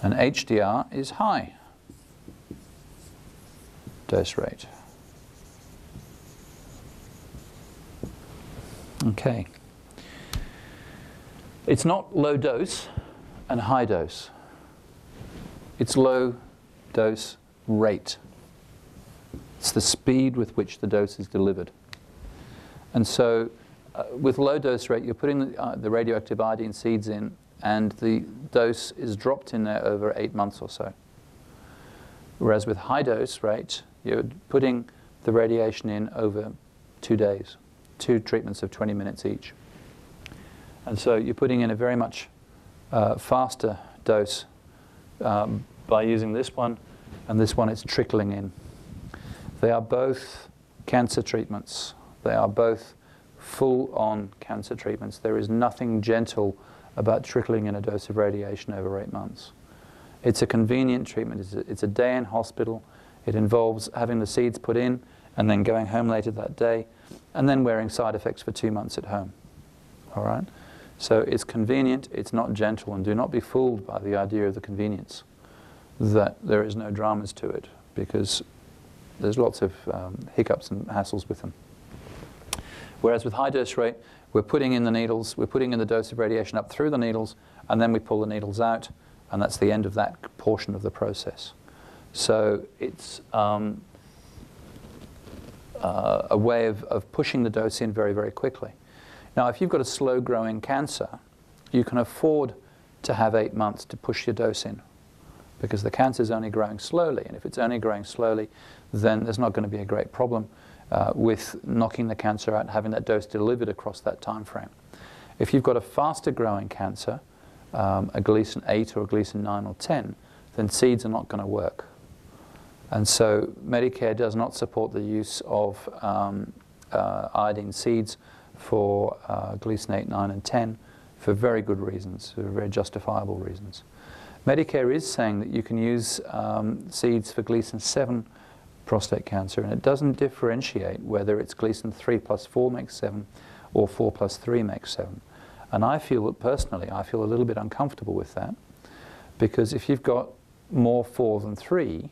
And HDR is high dose rate. Okay. It's not low dose and high dose. It's low dose rate. It's the speed with which the dose is delivered. And so with low dose rate, you're putting the radioactive iodine seeds in, and the dose is dropped in there over 8 months or so. Whereas with high dose rate, you're putting the radiation in over 2 days, 2 treatments of 20 minutes each. And so you're putting in a very much faster dose by using this one, and this one it's trickling in. They are both cancer treatments. They are both full-on cancer treatments. There is nothing gentle about trickling in a dose of radiation over 8 months. It's a convenient treatment. It's a day in hospital. It involves having the seeds put in and then going home later that day and then wearing side effects for 2 months at home. All right? So it's convenient, it's not gentle, and do not be fooled by the idea of the convenience, that there is no dramas to it, because there's lots of hiccups and hassles with them. Whereas with high dose rate, we're putting in the needles, we're putting in the dose of radiation up through the needles, and then we pull the needles out, and that's the end of that portion of the process. So it's a way of pushing the dose in very, very quickly. Now, if you've got a slow-growing cancer, you can afford to have 8 months to push your dose in, because the cancer is only growing slowly, and if it's only growing slowly, then there's not going to be a great problem with knocking the cancer out and having that dose delivered across that time frame. If you've got a faster growing cancer, a Gleason 8 or a Gleason 9 or 10, then seeds are not going to work. And so Medicare does not support the use of iodine seeds for Gleason 8, 9 and 10 for very good reasons, for very justifiable reasons. Medicare is saying that you can use seeds for Gleason 7 prostate cancer, and it doesn't differentiate whether it's Gleason 3 plus 4 makes 7 or 4 plus 3 makes 7. And I feel that personally, I feel a little bit uncomfortable with that, because if you've got more 4 than 3,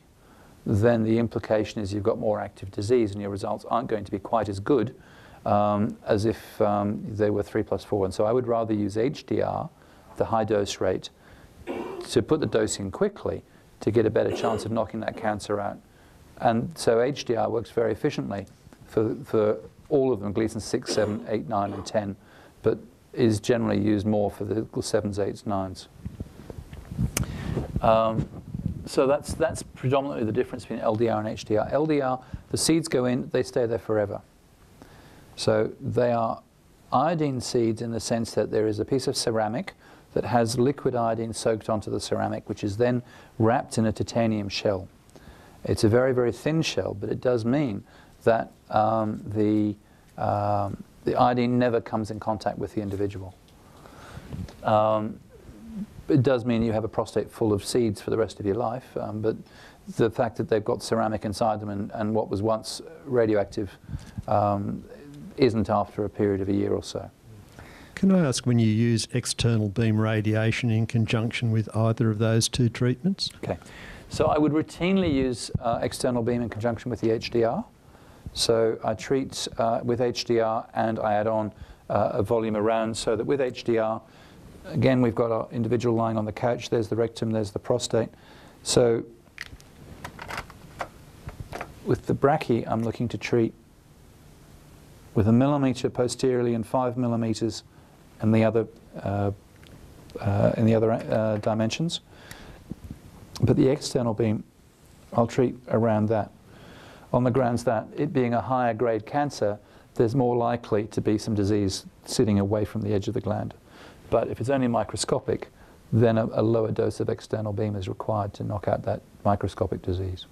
then the implication is you've got more active disease and your results aren't going to be quite as good as if they were 3 plus 4. And so I would rather use HDR, the high dose rate, to put the dose in quickly to get a better chance of knocking that cancer out. And so HDR works very efficiently for all of them, Gleason 6, 7, 8, 9 and 10, but is generally used more for the 7s, 8s, 9s. So that's predominantly the difference between LDR and HDR. LDR, the seeds go in, they stay there forever. So they are iodine seeds in the sense that there is a piece of ceramic that has liquid iodine soaked onto the ceramic, which is then wrapped in a titanium shell. It's a very, very thin shell, but it does mean that the iodine never comes in contact with the individual. It does mean you have a prostate full of seeds for the rest of your life, but the fact that they've got ceramic inside them and what was once radioactive isn't after a period of a year or so. Can I ask, when you use external beam radiation in conjunction with either of those two treatments? Okay. So I would routinely use external beam in conjunction with the HDR. So I treat with HDR and I add on a volume around, so that with HDR, again, we've got our individual lying on the couch. There's the rectum, there's the prostate. So with the brachy, I'm looking to treat with 1 millimetre posteriorly and 5 millimetres in the other dimensions. But the external beam, I'll treat around that, on the grounds that it being a higher grade cancer, there's more likely to be some disease sitting away from the edge of the gland. But if it's only microscopic, then a lower dose of external beam is required to knock out that microscopic disease.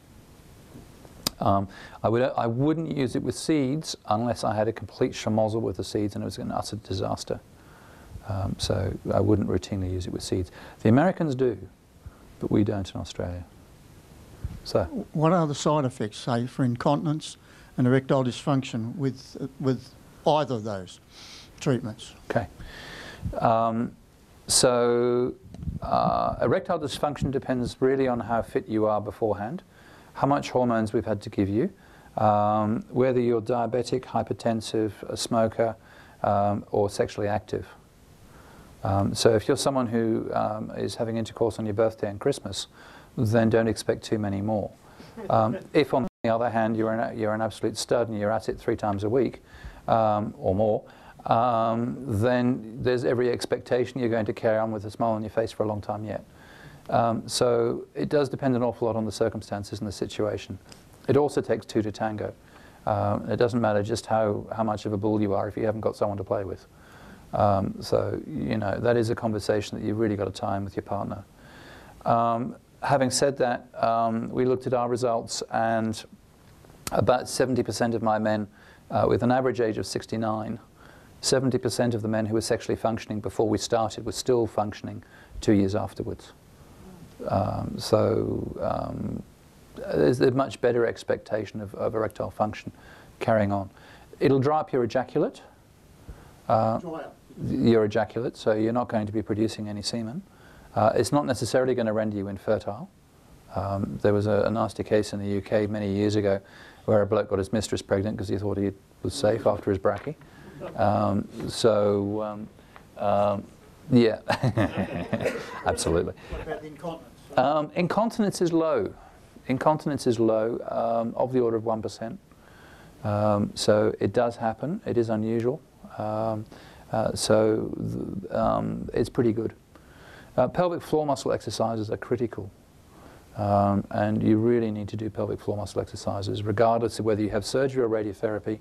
I wouldn't use it with seeds unless I had a complete schmozzle with the seeds and it was an utter disaster. So I wouldn't routinely use it with seeds. The Americans do, but we don't in Australia. So, what are the side effects, say, for incontinence and erectile dysfunction with either of those treatments? Okay. So erectile dysfunction depends really on how fit you are beforehand, how much hormones we've had to give you, whether you're diabetic, hypertensive, a smoker, or sexually active. So if you're someone who is having intercourse on your birthday and Christmas, then don't expect too many more. If, on the other hand, you're an absolute stud and you're at it 3 times a week or more, then there's every expectation you're going to carry on with a smile on your face for a long time yet. So it does depend an awful lot on the circumstances and the situation. It also takes two to tango. It doesn't matter just how much of a bull you are if you haven't got someone to play with. So, you know, that is a conversation that you've really got to time with your partner. Having said that, we looked at our results, and about 70% of my men, with an average age of 69, 70% of the men who were sexually functioning before we started were still functioning 2 years afterwards. There's a much better expectation of erectile function carrying on. It'll dry up your ejaculate. Your ejaculate, so you're not going to be producing any semen. It's not necessarily going to render you infertile. There was a nasty case in the UK many years ago where a bloke got his mistress pregnant because he thought he was safe after his brachy. Yeah, absolutely. What about the incontinence? Incontinence is low. Incontinence is low, of the order of 1%. So it does happen. It is unusual. It's pretty good. Pelvic floor muscle exercises are critical. And you really need to do pelvic floor muscle exercises, regardless of whether you have surgery or radiotherapy.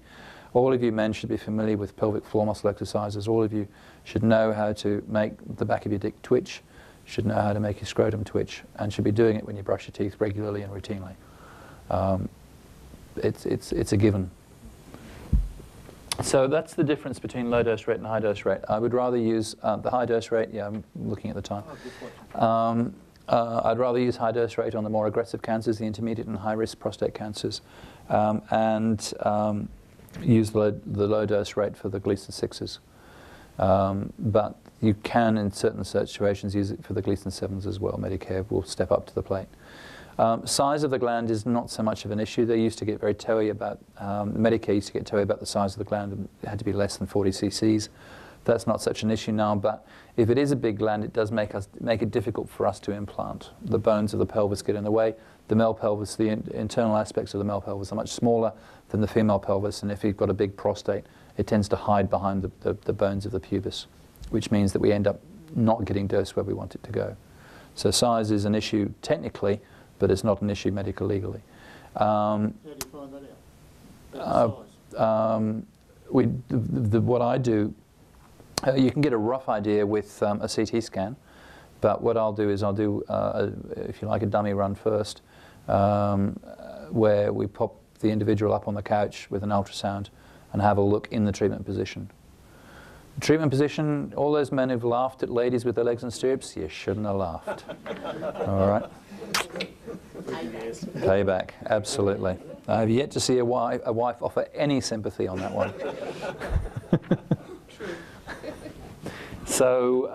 All of you men should be familiar with pelvic floor muscle exercises. All of you should know how to make the back of your dick twitch, should know how to make your scrotum twitch, and should be doing it when you brush your teeth regularly and routinely. It's a given. So that's the difference between low dose rate and high dose rate. I would rather use the high dose rate. Yeah, I'm looking at the time. I'd rather use high dose rate on the more aggressive cancers, the intermediate and high risk prostate cancers, and use the low dose rate for the Gleason 6s. But you can, in certain situations, use it for the Gleason 7s as well. Medicare will step up to the plate. Size of the gland is not so much of an issue. They used to get very toey about, Medicare used to get toey about the size of the gland. It had to be less than 40 cc's. That's not such an issue now, but if it is a big gland, it does make it difficult for us to implant. The bones of the pelvis get in the way. The male pelvis, the internal aspects of the male pelvis are much smaller than the female pelvis, and if you've got a big prostate, it tends to hide behind the bones of the pubis, which means that we end up not getting dosed where we want it to go. So size is an issue technically, but it's not an issue medical legally. How do you find that out? What I do, you can get a rough idea with a CT scan, but what I'll do is I'll do, if you like, a dummy run first, where we pop the individual up on the couch with an ultrasound and have a look in the treatment position. Treatment position, all those men who've laughed at ladies with their legs in stirrups, you shouldn't have laughed. All right? Payback, absolutely. I have yet to see a wife offer any sympathy on that one. So,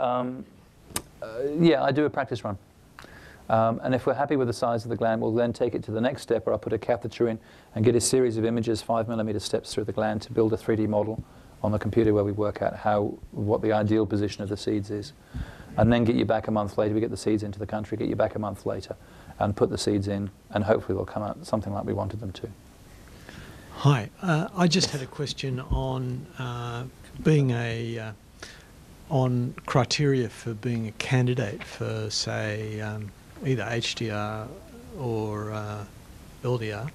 yeah, I do a practice run. And if we're happy with the size of the gland, we'll then take it to the next step where I'll put a catheter in and get a series of images, 5mm steps through the gland to build a 3D model on the computer where we work out what the ideal position of the seeds is. And then get you back a month later, we get the seeds into the country, get you back a month later and put the seeds in, and hopefully they'll come out something like we wanted them to. Hi, I just had a question on on criteria for being a candidate for, say, either HDR or LDR,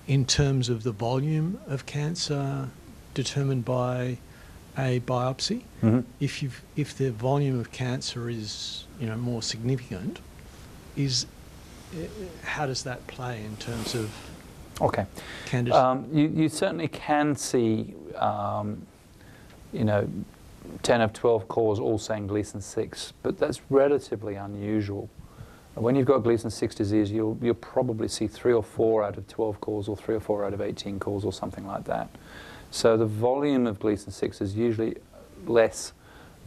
in terms of the volume of cancer determined by a biopsy. Mm-hmm. If the volume of cancer is more significant, how does that play in terms of candidacy? You certainly can see 10 of 12 calls all saying Gleason 6, but that's relatively unusual. When you've got Gleason 6 disease, you'll probably see 3 or 4 out of 12 calls, or 3 or 4 out of 18 calls, or something like that. So the volume of Gleason 6 is usually less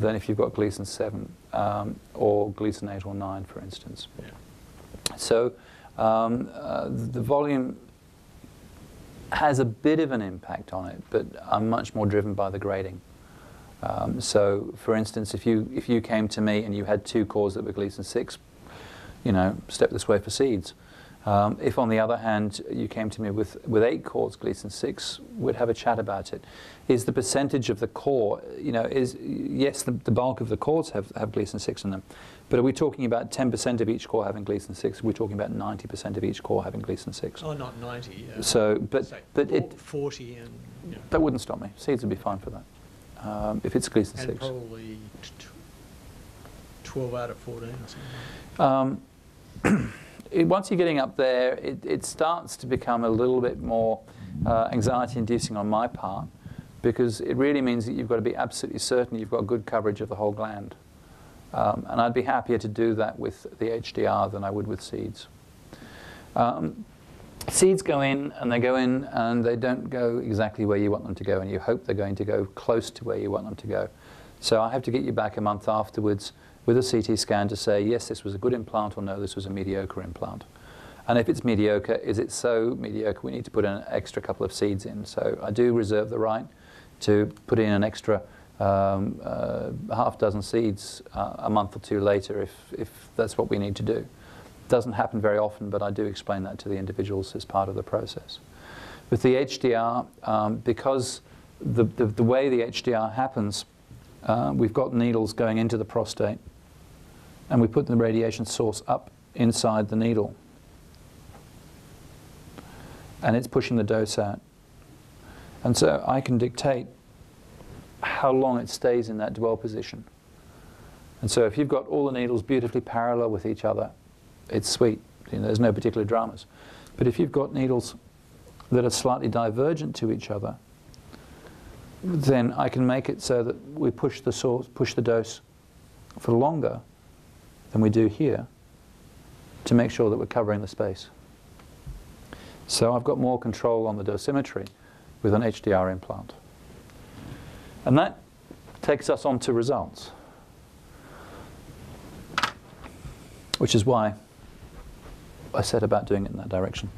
than if you've got Gleason 7 or Gleason 8 or 9, for instance. Yeah. So the volume has a bit of an impact on it, but I'm much more driven by the grading. So, for instance, if you came to me and you had 2 calls that were Gleason 6, step this way for seeds. If, on the other hand, you came to me with 8 cores Gleason 6, we'd have a chat about it. Is the percentage of the core, yes, the bulk of the cores have Gleason 6 in them, but are we talking about 10% of each core having Gleason 6? Are we talking about 90% of each core having Gleason 6? Oh, not 90. Yeah. So, but it 40 and. You know. That wouldn't stop me. Seeds would be fine for that. If it's Gleason 6. And probably 12 out of 14 or something. Once you're getting up there, it starts to become a little bit more anxiety-inducing on my part, because it really means that you've got to be absolutely certain you've got good coverage of the whole gland. And I'd be happier to do that with the HDR than I would with seeds. Seeds go in and they don't go exactly where you want them to go, and you hope they're going to go close to where you want them to go. So I have to get you back a month afterwards with a CT scan to say, yes, this was a good implant, or no, this was a mediocre implant. And if it's mediocre, is it so mediocre we need to put an extra couple of seeds in? So I do reserve the right to put in an extra half dozen seeds a month or two later if that's what we need to do. Doesn't happen very often, but I do explain that to the individuals as part of the process. With the HDR, because the way the HDR happens, we've got needles going into the prostate, and we put the radiation source up inside the needle, and it's pushing the dose out. And so I can dictate how long it stays in that dwell position. And so if you've got all the needles beautifully parallel with each other, it's sweet. There's no particular dramas. But if you've got needles that are slightly divergent to each other, then I can make it so that we push the dose for longer than we do here to make sure that we're covering the space. So I've got more control on the dosimetry with an HDR implant. And that takes us on to results, which is why I set about doing it in that direction.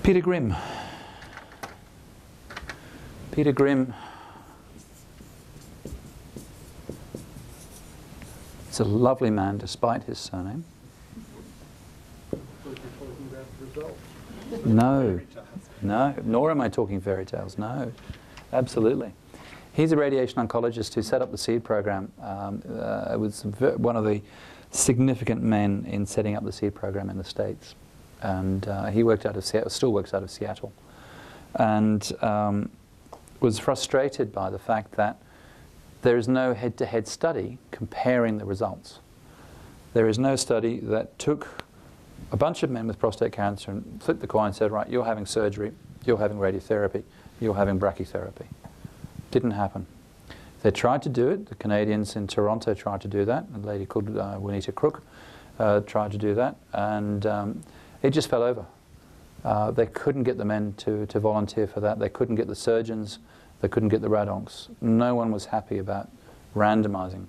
Peter Grimm. Peter Grimm is a lovely man despite his surname. No, no, nor am I talking fairy tales, no, absolutely. He's a radiation oncologist who set up the SEED program. Was one of the significant men in setting up the SEED program in the States. And he worked out of Seattle, still works out of Seattle, and was frustrated by the fact that there is no head-to-head study comparing the results. There is no study that took a bunch of men with prostate cancer and flipped the coin and said, right, you're having surgery, you're having radiotherapy, you're having brachytherapy. Didn't happen. They tried to do it. The Canadians in Toronto tried to do that. A lady called Juanita Crook tried to do that, and it just fell over. They couldn't get the men to volunteer for that. They couldn't get the surgeons. They couldn't get the radoncs. No one was happy about randomizing.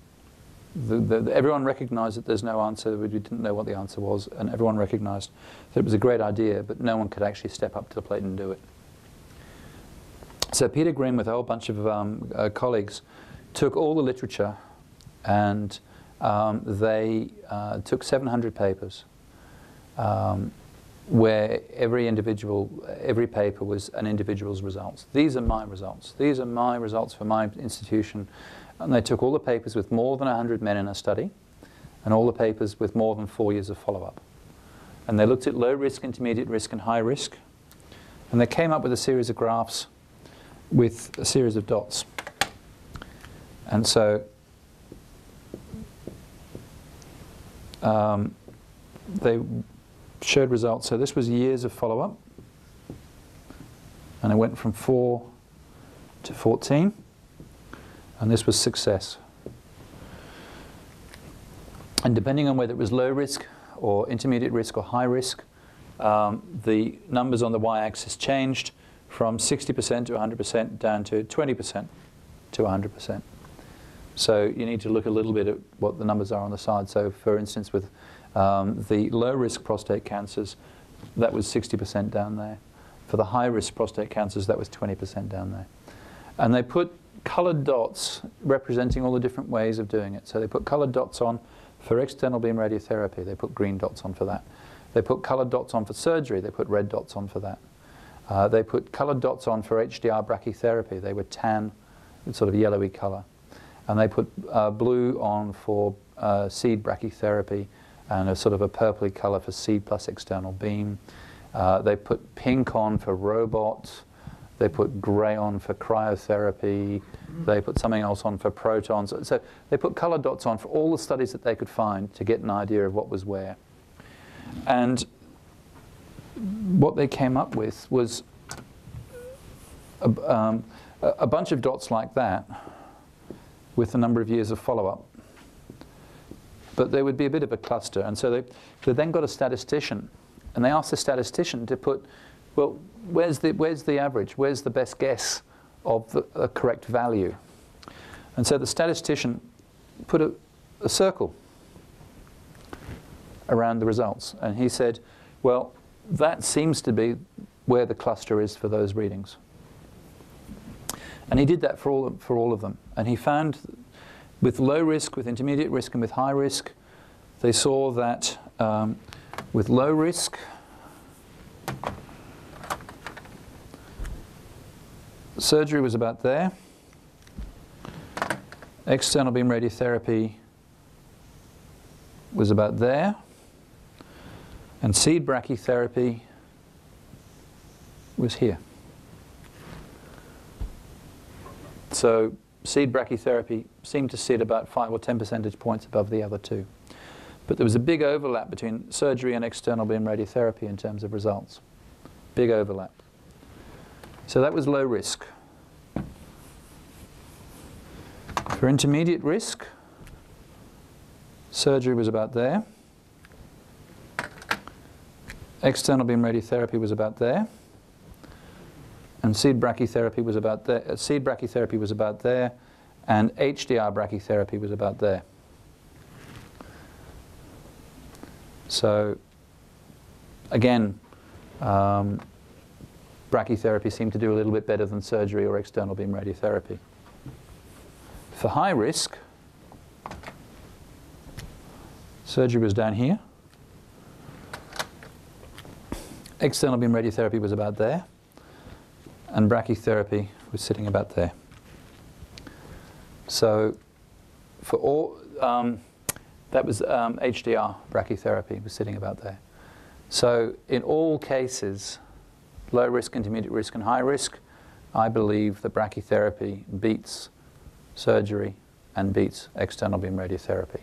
Everyone recognized that there's no answer. We didn't know what the answer was, and everyone recognized that it was a great idea, but no one could actually step up to the plate and do it. So Peter Grimm, with a whole bunch of colleagues, took all the literature, and they took 700 papers, where every paper was an individual's results. These are my results. These are my results for my institution. And they took all the papers with more than 100 men in a study, and all the papers with more than 4 years of follow-up. And they looked at low risk, intermediate risk, and high risk. And they came up with a series of graphs with a series of dots. And so they showed results. So this was years of follow-up, and it went from 4 to 14, and this was success. And depending on whether it was low risk or intermediate risk or high risk, the numbers on the y-axis changed from 60% to 100% down to 20% to 100%. So you need to look a little bit at what the numbers are on the side. So for instance, with The low-risk prostate cancers, that was 60% down there. For the high-risk prostate cancers, that was 20% down there. And they put coloured dots representing all the different ways of doing it. So they put coloured dots on for external beam radiotherapy. They put green dots on for that. They put coloured dots on for surgery. They put red dots on for that. They put coloured dots on for HDR brachytherapy. They were tan, sort of yellowy colour. And they put blue on for seed brachytherapy and a sort of a purpley colour for seed plus external beam. They put pink on for robot. They put grey on for cryotherapy. They put something else on for protons. So they put coloured dots on for all the studies that they could find to get an idea of what was where. And what they came up with was a bunch of dots like that with a number of years of follow-up. But there would be a bit of a cluster. And so they then got a statistician. And they asked the statistician to put, well, where's the average? Where's the best guess of the correct value? And so the statistician put a circle around the results. And he said, well, that seems to be where the cluster is for those readings. And he did that for all of them. And he found with low risk, with intermediate risk, and with high risk, they saw that with low risk, surgery was about there. External beam radiotherapy was about there. And seed brachytherapy was here. So seed brachytherapy seemed to sit about 5 or 10 percentage points above the other two. But there was a big overlap between surgery and external beam radiotherapy in terms of results. Big overlap. So that was low risk. For intermediate risk, surgery was about there. External beam radiotherapy was about there. And seed brachytherapy was about there. Seed brachytherapy was about there. And HDR brachytherapy was about there. So, again, brachytherapy seemed to do a little bit better than surgery or external beam radiotherapy. For high risk, surgery was down here. External beam radiotherapy was about there. And brachytherapy was sitting about there. So, for all, that was HDR brachytherapy was sitting about there. So in all cases, low risk, intermediate risk, and high risk, I believe that brachytherapy beats surgery and beats external beam radiotherapy.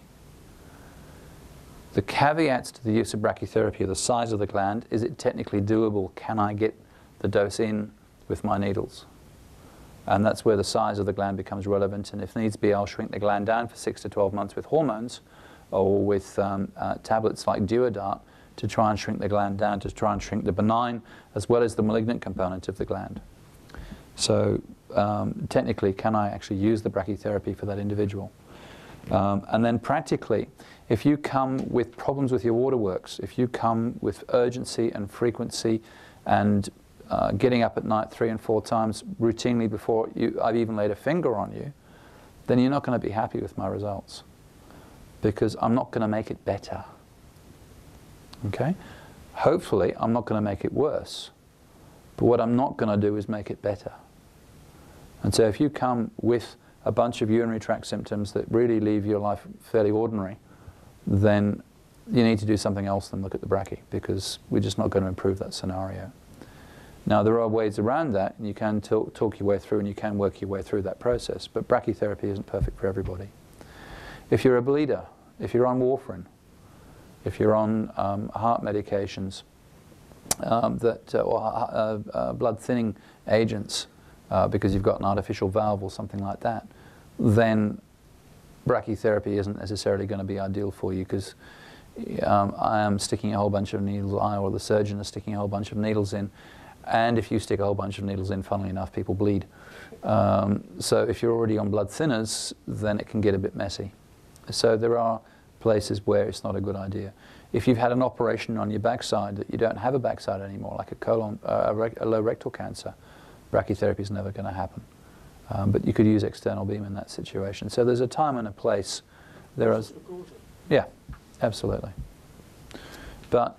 The caveats to the use of brachytherapy are the size of the gland. Is it technically doable? Can I get the dose in with my needles? And that's where the size of the gland becomes relevant. And if needs be, I'll shrink the gland down for 6 to 12 months with hormones or with tablets like Duodart to try and shrink the gland down, to try and shrink the benign as well as the malignant component of the gland. So technically, can I actually use the brachytherapy for that individual? And then practically, if you come with problems with your waterworks, if you come with urgency and frequency and getting up at night 3 and 4 times routinely before I've even laid a finger on you, then you're not going to be happy with my results, because I'm not going to make it better. Okay? Hopefully, I'm not going to make it worse. But what I'm not going to do is make it better. And so if you come with a bunch of urinary tract symptoms that really leave your life fairly ordinary, then you need to do something else than look at the brachy, because we're just not going to improve that scenario. Now, there are ways around that, and you can talk your way through and you can work your way through that process, but brachytherapy isn't perfect for everybody. If you're a bleeder, if you're on warfarin, if you're on heart medications, or blood thinning agents, because you've got an artificial valve or something like that, then brachytherapy isn't necessarily going to be ideal for you, because I am sticking a whole bunch of needles, I or the surgeon is sticking a whole bunch of needles in, and if you stick a whole bunch of needles in, funnily enough, people bleed. So if you're already on blood thinners, then it can get a bit messy. So there are places where it's not a good idea. if you've had an operation on your backside that you don't have a backside anymore, like a low rectal cancer, brachytherapy is never going to happen. But you could use external beam in that situation. So there's a time and a place. Yeah, absolutely. But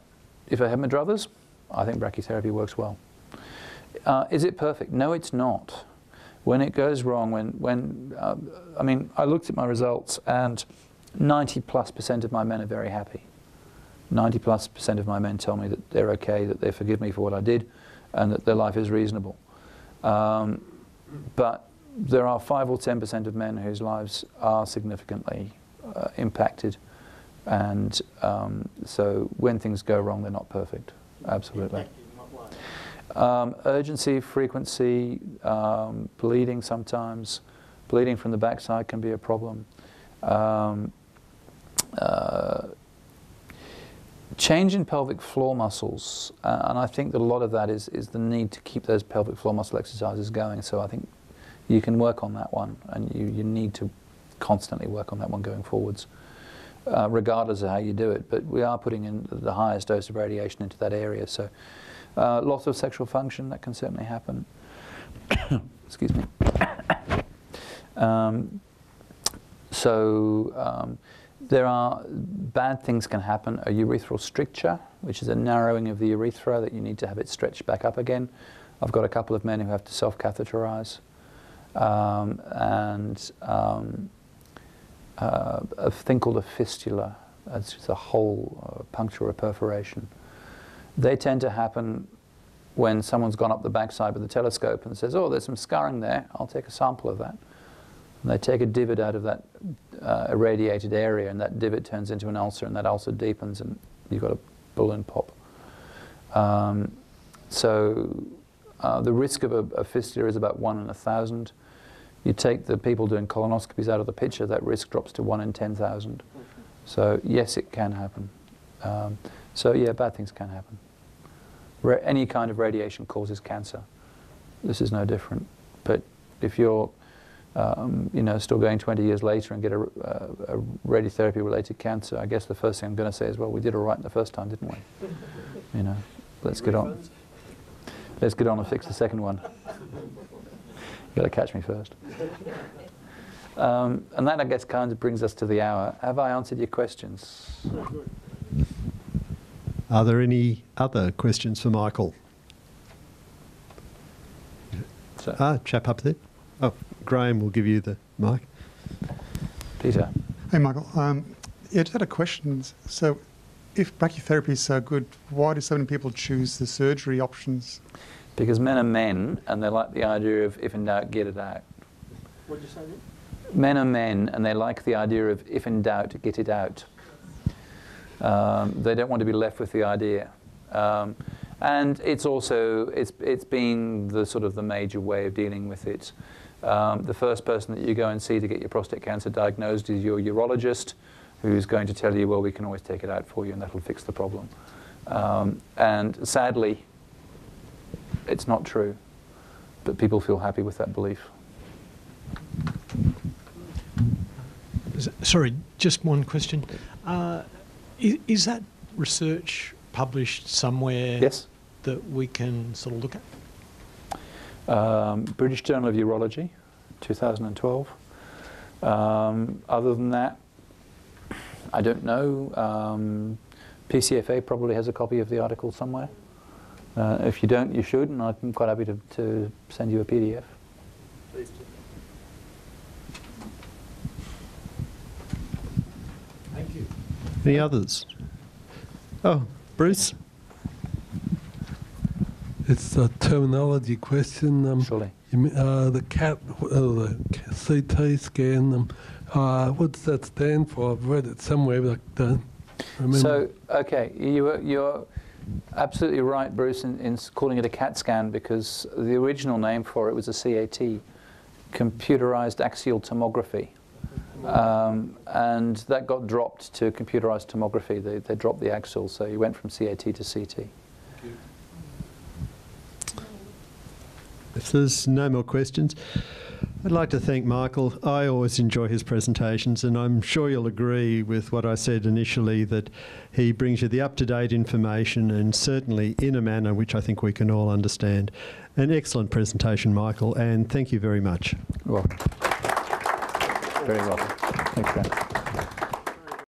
if I have my druthers, I think brachytherapy works well. Is it perfect? No, it's not. When it goes wrong, I mean, I looked at my results and 90+% of my men are very happy. 90+% of my men tell me that they're okay, that they forgive me for what I did, and that their life is reasonable. But there are 5 or 10% of men whose lives are significantly impacted, and so when things go wrong, they're not perfect. Absolutely. Urgency, frequency, bleeding sometimes. Bleeding from the backside can be a problem. Change in pelvic floor muscles, and I think that a lot of that is the need to keep those pelvic floor muscle exercises going. So I think you can work on that one, and you need to constantly work on that one going forwards, regardless of how you do it. But we are putting in the highest dose of radiation into that area. So loss of sexual function, that can certainly happen. Excuse me. There are bad things can happen. A urethral stricture, which is a narrowing of the urethra that you need to have it stretched back up again. I've got a couple of men who have to self-catheterize. A thing called a fistula. That's just a hole, a puncture or a perforation. They tend to happen when someone's gone up the backside with a telescope and says, oh, there's some scarring there, I'll take a sample of that. And they take a divot out of that irradiated area, and that divot turns into an ulcer, and that ulcer deepens, and you've got a balloon pop. The risk of a fistula is about 1 in 1,000. You take the people doing colonoscopies out of the picture, that risk drops to 1 in 10,000. So yes, it can happen. So yeah, bad things can happen. Any kind of radiation causes cancer. This is no different. But if you're still going 20 years later and get a radiotherapy-related cancer, I guess the first thing I'm going to say is, well, we did all right the first time, didn't we? Let's get on. Let's get on and fix the second one. You've got to catch me first. And that, I guess, kind of brings us to the hour. Have I answered your questions? Are there any other questions for Michael? Chap up there. Oh, Graham will give you the mic. Peter. Hey, Michael. Yeah, just had a question. So, if brachytherapy is so good, why do so many people choose the surgery options? Because men are men, and they like the idea of, if in doubt, get it out. What did you say then? Men are men, and they like the idea of, if in doubt, get it out. They don't want to be left with the idea. And it's also, it's been the sort of the major way of dealing with it. The first person that you go and see to get your prostate cancer diagnosed is your urologist, who's going to tell you, well, we can always take it out for you, and that'll fix the problem. And sadly, it's not true, but people feel happy with that belief. Sorry, just one question. Is that research published somewhere? Yes. That we can sort of look at? British Journal of Urology, 2012. Other than that, I don't know. PCFA probably has a copy of the article somewhere. If you don't, you should, and I'm quite happy to send you a PDF. Please do. Thank you. Any others? Oh, Bruce? It's a terminology question. Surely. The the CT scan, what does that stand for? I've read it somewhere, but I don't remember. So, okay, you're absolutely right, Bruce, in calling it a CAT scan, because the original name for it was a CAT, computerized axial tomography. And that got dropped to computerized tomography. They dropped the axial, so you went from CAT to CT. If there's no more questions, I'd like to thank Michael. I always enjoy his presentations, and I'm sure you'll agree with what I said initially, that he brings you the up-to-date information, and certainly in a manner which I think we can all understand. An excellent presentation, Michael, and thank you very much. You're welcome. Very welcome. Thanks, Graham.